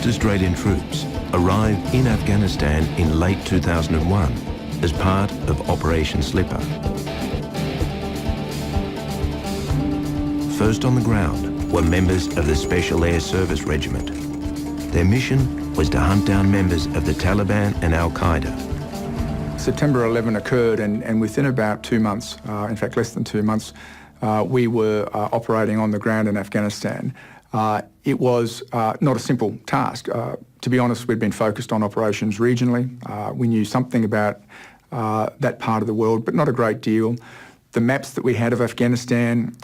first Australian troops arrived in Afghanistan in late 2001 as part of Operation Slipper. First on the ground were members of the Special Air Service Regiment. Their mission was to hunt down members of the Taliban and Al-Qaeda. September 11 occurred, and within about 2 months, in fact less than 2 months, we were operating on the ground in Afghanistan. It was not a simple task. To be honest, we'd been focused on operations regionally. We knew something about that part of the world, but not a great deal. The maps that we had of Afghanistan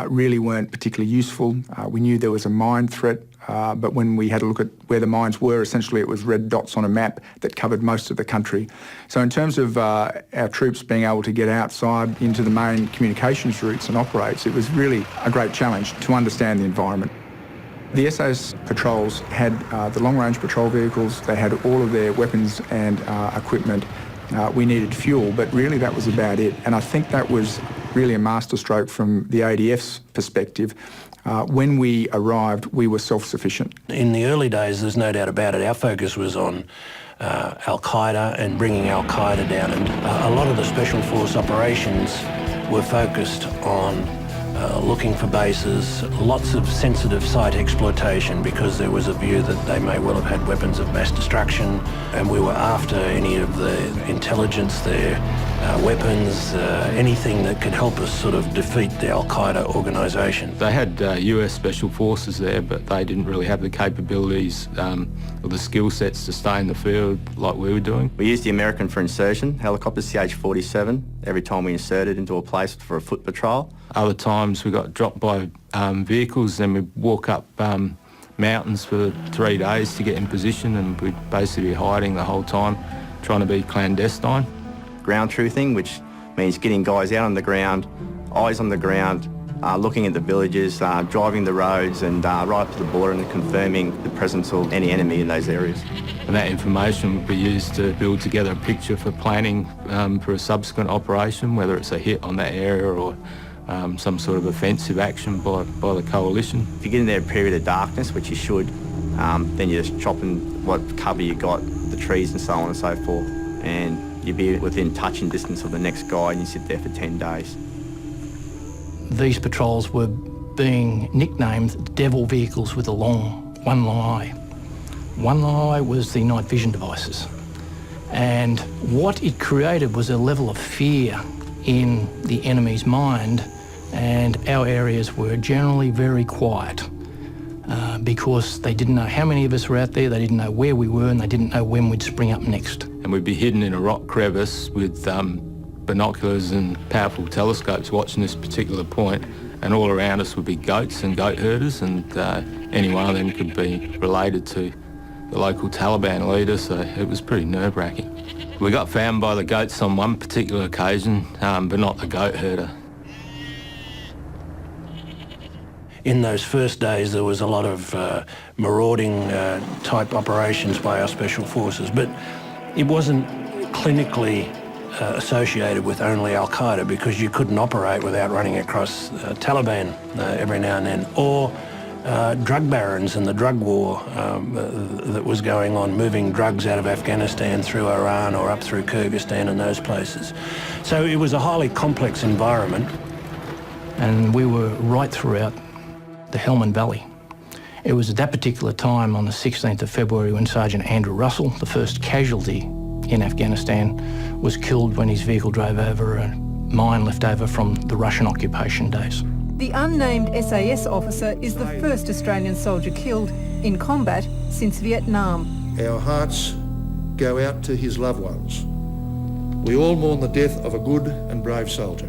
really weren't particularly useful. We knew there was a mine threat, but when we had a look at where the mines were, essentially it was red dots on a map that covered most of the country. So in terms of our troops being able to get outside into the main communications routes and operate, it was really a great challenge to understand the environment. The SAS patrols had the long-range patrol vehicles, they had all of their weapons and equipment. We needed fuel, but really that was about it. And I think that was really a masterstroke from the ADF's perspective. When we arrived, we were self-sufficient. In the early days, there's no doubt about it, our focus was on Al-Qaeda and bringing Al-Qaeda down. And a lot of the Special Force operations were focused on looking for bases, lots of sensitive site exploitation because there was a view that they may well have had weapons of mass destruction, and we were after any of the intelligence there, weapons, anything that could help us sort of defeat the Al-Qaeda organisation. They had US Special Forces there, but they didn't really have the capabilities or the skill sets to stay in the field like we were doing. We used the American for insertion, helicopter CH-47, every time we inserted into a place for a foot patrol. Other times we got dropped by vehicles and we'd walk up mountains for 3 days to get in position, and we'd basically be hiding the whole time, trying to be clandestine. Ground truthing, which means getting guys out on the ground, eyes on the ground, looking at the villages, driving the roads and right up to the border and confirming the presence of any enemy in those areas. And that information would be used to build together a picture for planning for a subsequent operation, whether it's a hit on that area or some sort of offensive action by the coalition. If you get in there a period of darkness, which you should, then you're just chopping what cover you got, the trees and so on and so forth, and you'd be within touching distance of the next guy and you sit there for 10 days. These patrols were being nicknamed devil vehicles with one long eye. One long eye was the night vision devices. And what it created was a level of fear in the enemy's mind, and our areas were generally very quiet because they didn't know how many of us were out there, they didn't know where we were, and they didn't know when we'd spring up next. And we'd be hidden in a rock crevice with binoculars and powerful telescopes watching this particular point, and all around us would be goats and goat herders, and any one of them could be related to the local Taliban leader, so it was pretty nerve-wracking. We got found by the goats on one particular occasion, but not the goat herder. In those first days, there was a lot of marauding type operations by our Special Forces, but it wasn't clinically associated with only Al-Qaeda, because you couldn't operate without running across Taliban every now and then, or drug barons and the drug war that was going on, moving drugs out of Afghanistan through Iran or up through Kyrgyzstan and those places. So it was a highly complex environment. And we were right throughout the Helmand Valley. It was at that particular time on the 16th of February when Sergeant Andrew Russell, the first casualty in Afghanistan, was killed when his vehicle drove over a mine left over from the Russian occupation days. The unnamed SAS officer is the first Australian soldier killed in combat since Vietnam. Our hearts go out to his loved ones. We all mourn the death of a good and brave soldier.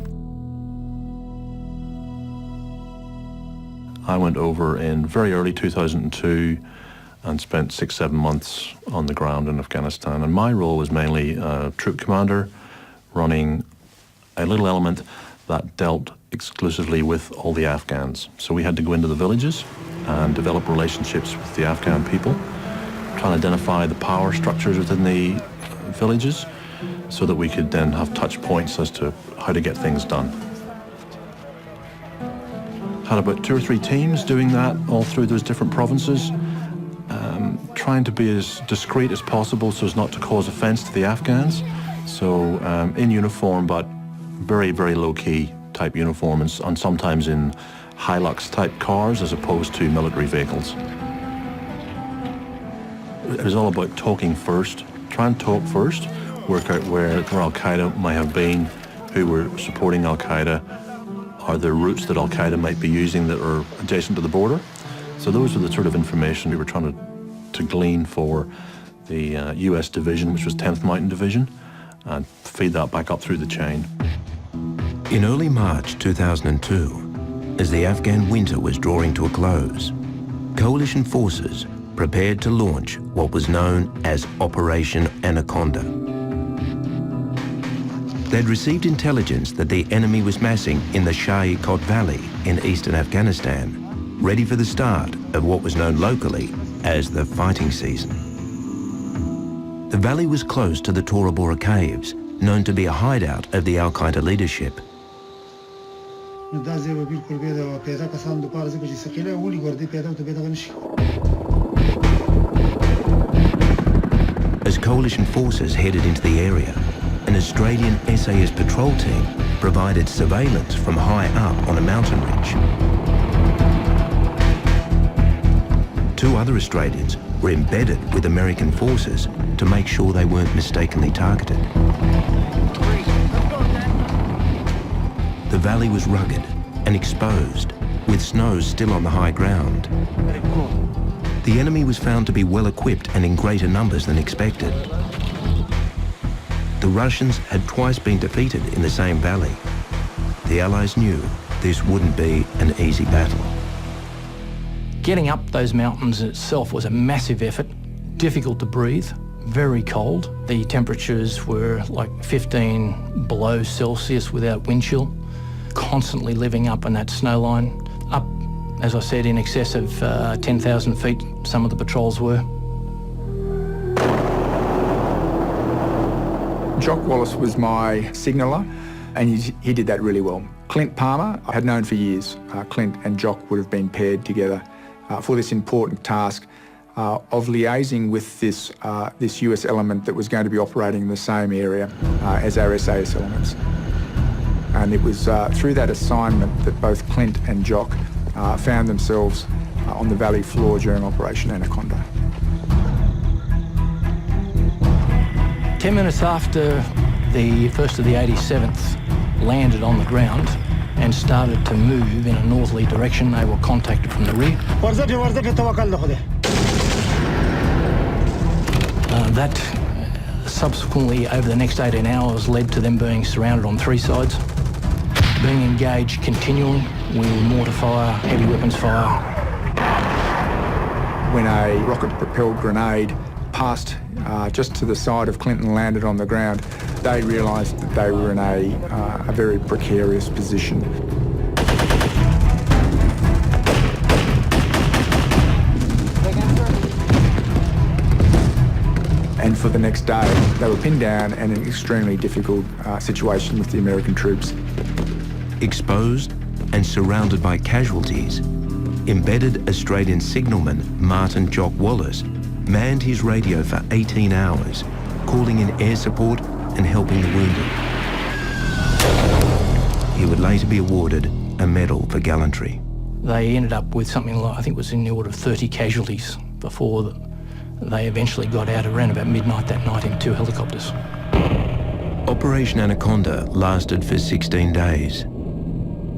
I went over in very early 2002 and spent 6-7 months on the ground in Afghanistan. And my role was mainly a troop commander, running a little element that dealt exclusively with all the Afghans. So we had to go into the villages and develop relationships with the Afghan people, try and identify the power structures within the villages so that we could then have touch points as to how to get things done. Had about 2 or 3 teams doing that all through those different provinces, trying to be as discreet as possible so as not to cause offence to the Afghans. So in uniform, but very, very low-key type uniform, and sometimes in Hilux type cars as opposed to military vehicles. It was all about talking first. Try and talk first, work out where Al-Qaeda might have been, who were supporting Al-Qaeda, are there routes that Al-Qaeda might be using that are adjacent to the border. So those were the sort of information we were trying to glean for the US division, which was 10th Mountain Division, and feed that back up through the chain. In early March 2002, as the Afghan winter was drawing to a close, coalition forces prepared to launch what was known as Operation Anaconda. They'd received intelligence that the enemy was massing in the Shah-e-Kot Valley in eastern Afghanistan, ready for the start of what was known locally as the fighting season. The valley was close to the Tora Bora Caves, known to be a hideout of the Al-Qaeda leadership. As coalition forces headed into the area, an Australian SAS patrol team provided surveillance from high up on a mountain ridge. Two other Australians were embedded with American forces to make sure they weren't mistakenly targeted. The valley was rugged and exposed, with snow still on the high ground. The enemy was found to be well equipped and in greater numbers than expected. The Russians had twice been defeated in the same valley. The Allies knew this wouldn't be an easy battle. Getting up those mountains itself was a massive effort, difficult to breathe, very cold. The temperatures were like 15 below Celsius without wind chill, constantly living up in that snow line. Up, as I said, in excess of 10,000 feet, some of the patrols were. Jock Wallace was my signaller, and he did that really well. Clint Palmer, I had known for years. Clint and Jock would have been paired together for this important task of liaising with this US element that was going to be operating in the same area as our SAS elements. And it was through that assignment that both Clint and Jock found themselves on the valley floor during Operation Anaconda. 10 minutes after the first of the 87th landed on the ground and started to move in a northerly direction, they were contacted from the rear. That subsequently, over the next 18 hours, led to them being surrounded on three sides, being engaged continually with mortar fire, heavy weapons fire. When a rocket-propelled grenade passed just to the side of Clinton and landed on the ground, they realised that they were in a very precarious position. And for the next day, they were pinned down in an extremely difficult situation with the American troops. Exposed and surrounded by casualties, embedded Australian signalman Martin Jock Wallace manned his radio for 18 hours, calling in air support and helping the wounded. He would later be awarded a medal for gallantry. They ended up with something like, I think it was in the order of 30 casualties before they eventually got out around about midnight that night in two helicopters. Operation Anaconda lasted for 16 days.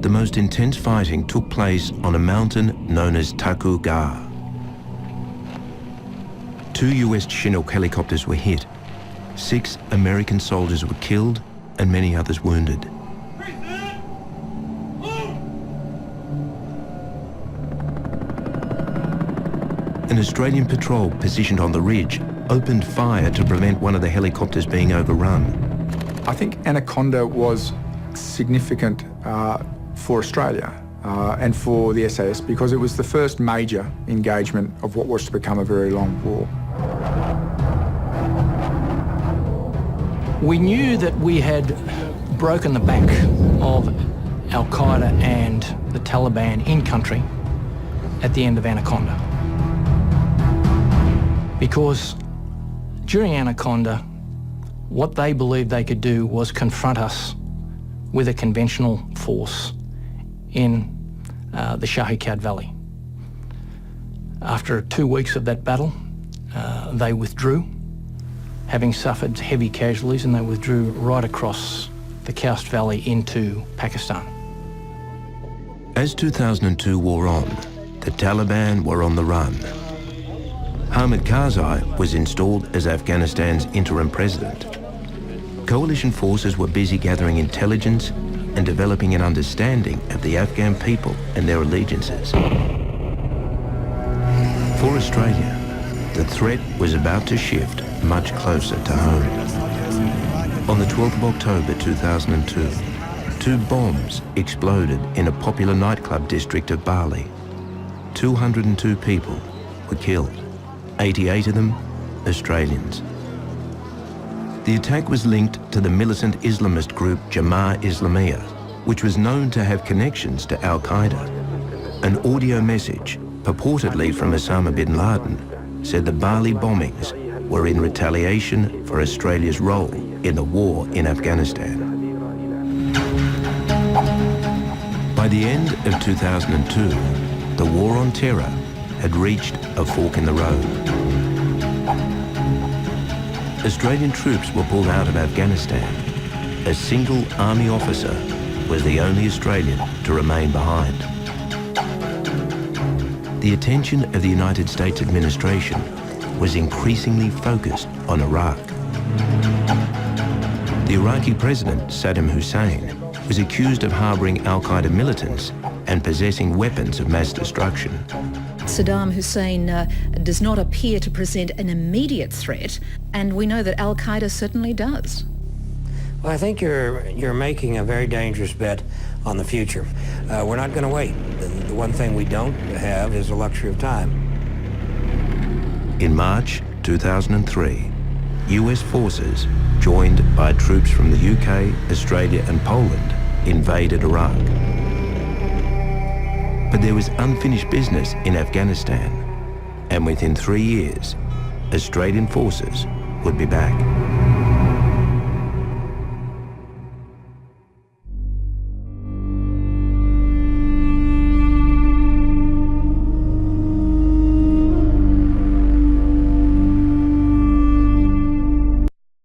The most intense fighting took place on a mountain known as Taku Gar. 2 US Chinook helicopters were hit. 6 American soldiers were killed and many others wounded. An Australian patrol positioned on the ridge opened fire to prevent one of the helicopters being overrun. I think Anaconda was significant for Australia and for the SAS because it was the first major engagement of what was to become a very long war. We knew that we had broken the back of Al-Qaeda and the Taliban in country at the end of Anaconda. Because during Anaconda, what they believed they could do was confront us with a conventional force in the Shahi Valley. After 2 weeks of that battle, they withdrew, having suffered heavy casualties, and they withdrew right across the Khoust Valley into Pakistan. As 2002 wore on, the Taliban were on the run. Hamid Karzai was installed as Afghanistan's interim president. Coalition forces were busy gathering intelligence and developing an understanding of the Afghan people and their allegiances. For Australia, the threat was about to shift much closer to home. On the 12th of October 2002, 2 bombs exploded in a popular nightclub district of Bali. 202 people were killed, 88 of them Australians. The attack was linked to the militant Islamist group Jamaat Islamiyah, which was known to have connections to Al-Qaeda. An audio message, purportedly from Osama bin Laden, said the Bali bombings were in retaliation for Australia's role in the war in Afghanistan. By the end of 2002, the war on terror had reached a fork in the road. Australian troops were pulled out of Afghanistan. A single army officer was the only Australian to remain behind. The attention of the United States administration was increasingly focused on Iraq. The Iraqi president, Saddam Hussein, was accused of harboring al-Qaeda militants and possessing weapons of mass destruction. Saddam Hussein does not appear to present an immediate threat, and we know that Al-Qaeda certainly does. Well, I think you're making a very dangerous bet on the future. We're not going to wait. The one thing we don't have is the luxury of time. In March 2003, US forces, joined by troops from the UK, Australia and Poland, invaded Iraq. But there was unfinished business in Afghanistan, and within 3 years, Australian forces would be back.